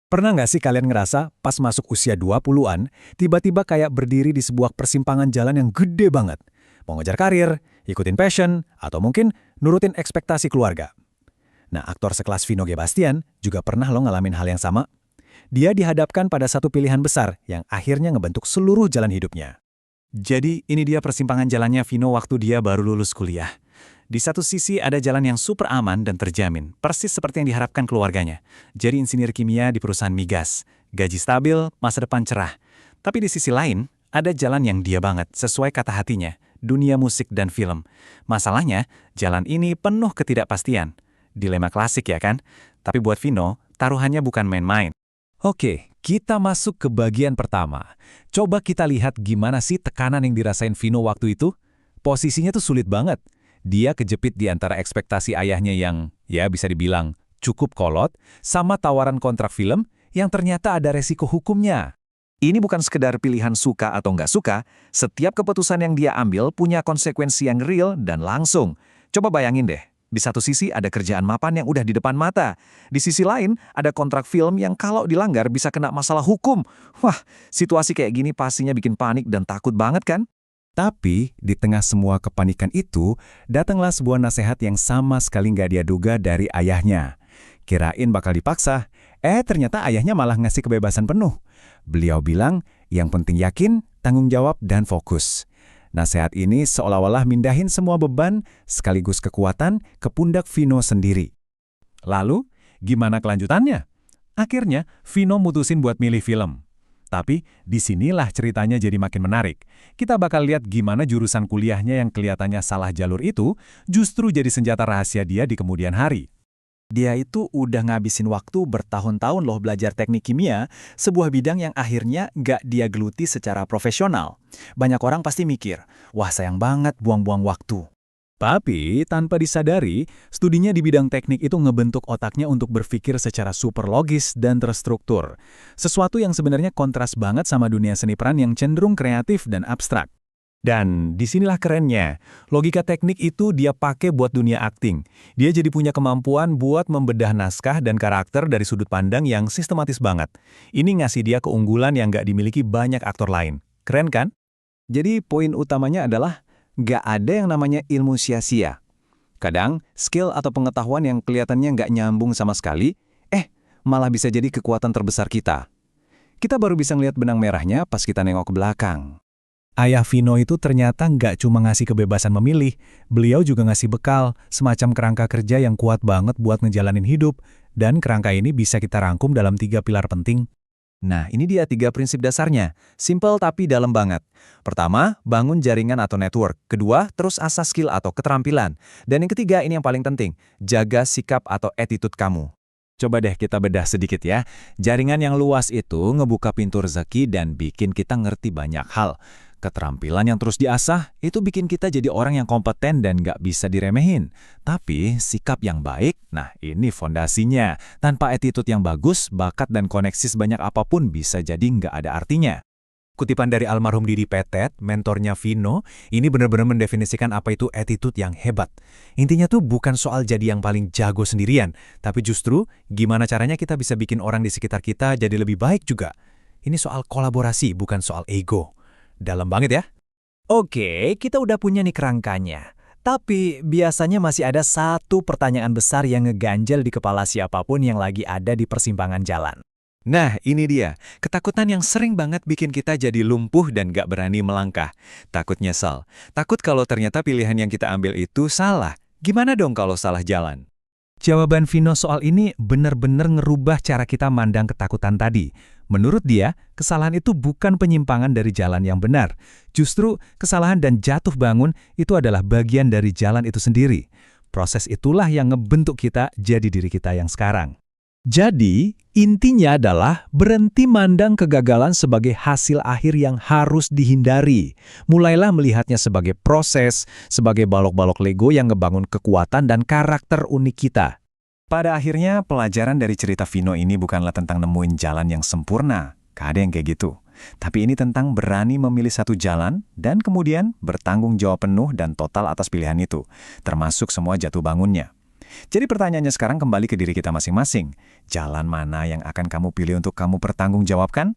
Pernah nggak sih kalian ngerasa pas masuk usia 20-an, tiba-tiba kayak berdiri di sebuah persimpangan jalan yang gede banget? Mau ngejar karir, ikutin passion, atau mungkin nurutin ekspektasi keluarga. Nah, aktor sekelas Vino G. Bastian juga pernah lo ngalamin hal yang sama. Dia dihadapkan pada satu pilihan besar yang akhirnya ngebentuk seluruh jalan hidupnya. Jadi, ini dia persimpangan jalannya Vino waktu dia baru lulus kuliah. Di satu sisi ada jalan yang super aman dan terjamin, persis seperti yang diharapkan keluarganya. Jadi insinyur kimia di perusahaan migas, gaji stabil, masa depan cerah. Tapi di sisi lain, ada jalan yang dia banget, sesuai kata hatinya, dunia musik dan film. Masalahnya, jalan ini penuh ketidakpastian. Dilema klasik ya kan? Tapi buat Vino, taruhannya bukan main-main. Oke, kita masuk ke bagian pertama. Coba kita lihat gimana sih tekanan yang dirasain Vino waktu itu. Posisinya tuh sulit banget. Dia kejepit di antara ekspektasi ayahnya yang, ya bisa dibilang, cukup kolot, sama tawaran kontrak film yang ternyata ada resiko hukumnya. Ini bukan sekedar pilihan suka atau nggak suka, setiap keputusan yang dia ambil punya konsekuensi yang real dan langsung. Coba bayangin deh, di satu sisi ada kerjaan mapan yang udah di depan mata. Di sisi lain, ada kontrak film yang kalau dilanggar bisa kena masalah hukum. Wah, situasi kayak gini pastinya bikin panik dan takut banget kan? Tapi, di tengah semua kepanikan itu, datanglah sebuah nasihat yang sama sekali nggak dia duga dari ayahnya. Kirain bakal dipaksa, ternyata ayahnya malah ngasih kebebasan penuh. Beliau bilang, yang penting yakin, tanggung jawab, dan fokus. Nasihat ini seolah-olah mindahin semua beban, sekaligus kekuatan, ke pundak Vino sendiri. Lalu, gimana kelanjutannya? Akhirnya, Vino mutusin buat milih film. Tapi, disinilah ceritanya jadi makin menarik. Kita bakal lihat gimana jurusan kuliahnya yang kelihatannya salah jalur itu justru jadi senjata rahasia dia di kemudian hari. Dia itu udah ngabisin waktu bertahun-tahun loh belajar teknik kimia, sebuah bidang yang akhirnya nggak dia geluti secara profesional. Banyak orang pasti mikir, wah sayang banget buang-buang waktu. Tapi, tanpa disadari, studinya di bidang teknik itu ngebentuk otaknya untuk berpikir secara super logis dan terstruktur. Sesuatu yang sebenarnya kontras banget sama dunia seni peran yang cenderung kreatif dan abstrak. Dan disinilah kerennya, logika teknik itu dia pakai buat dunia akting. Dia jadi punya kemampuan buat membedah naskah dan karakter dari sudut pandang yang sistematis banget. Ini ngasih dia keunggulan yang nggak dimiliki banyak aktor lain. Keren kan? Jadi poin utamanya adalah, nggak ada yang namanya ilmu sia-sia. Kadang, skill atau pengetahuan yang kelihatannya nggak nyambung sama sekali, malah bisa jadi kekuatan terbesar kita. Kita baru bisa ngelihat benang merahnya pas kita nengok ke belakang. Ayah Vino itu ternyata nggak cuma ngasih kebebasan memilih, beliau juga ngasih bekal, semacam kerangka kerja yang kuat banget buat ngejalanin hidup, dan kerangka ini bisa kita rangkum dalam 3 pilar penting. Nah, ini dia 3 prinsip dasarnya. Simple tapi dalam banget. Pertama, bangun jaringan atau network. Kedua, terus asah skill atau keterampilan. Dan yang ketiga, ini yang paling penting, jaga sikap atau attitude kamu. Coba deh kita bedah sedikit ya. Jaringan yang luas itu ngebuka pintu rezeki dan bikin kita ngerti banyak hal. Keterampilan yang terus diasah itu bikin kita jadi orang yang kompeten dan nggak bisa diremehin. Tapi sikap yang baik, nah ini fondasinya. Tanpa attitude yang bagus, bakat dan koneksi sebanyak apapun bisa jadi nggak ada artinya. Kutipan dari almarhum Didi Petet, mentornya Vino, ini benar-benar mendefinisikan apa itu attitude yang hebat. Intinya tuh bukan soal jadi yang paling jago sendirian, tapi justru gimana caranya kita bisa bikin orang di sekitar kita jadi lebih baik juga. Ini soal kolaborasi, bukan soal ego. Dalam banget ya? Oke, kita udah punya nih kerangkanya. Tapi biasanya masih ada satu pertanyaan besar yang ngeganjel di kepala siapapun yang lagi ada di persimpangan jalan. Nah, ini dia. Ketakutan yang sering banget bikin kita jadi lumpuh dan gak berani melangkah. Takut nyesal. Takut kalau ternyata pilihan yang kita ambil itu salah. Gimana dong kalau salah jalan? Jawaban Vino soal ini benar-benar ngerubah cara kita mandang ketakutan tadi. Menurut dia, kesalahan itu bukan penyimpangan dari jalan yang benar. Justru, kesalahan dan jatuh bangun itu adalah bagian dari jalan itu sendiri. Proses itulah yang ngebentuk kita jadi diri kita yang sekarang. Jadi, intinya adalah berhenti mandang kegagalan sebagai hasil akhir yang harus dihindari. Mulailah melihatnya sebagai proses, sebagai balok-balok Lego yang ngebangun kekuatan dan karakter unik kita. Pada akhirnya, pelajaran dari cerita Vino ini bukanlah tentang nemuin jalan yang sempurna. Gak ada yang kayak gitu. Tapi ini tentang berani memilih satu jalan dan kemudian bertanggung jawab penuh dan total atas pilihan itu, termasuk semua jatuh bangunnya. Jadi pertanyaannya sekarang kembali ke diri kita masing-masing. Jalan mana yang akan kamu pilih untuk kamu pertanggungjawabkan?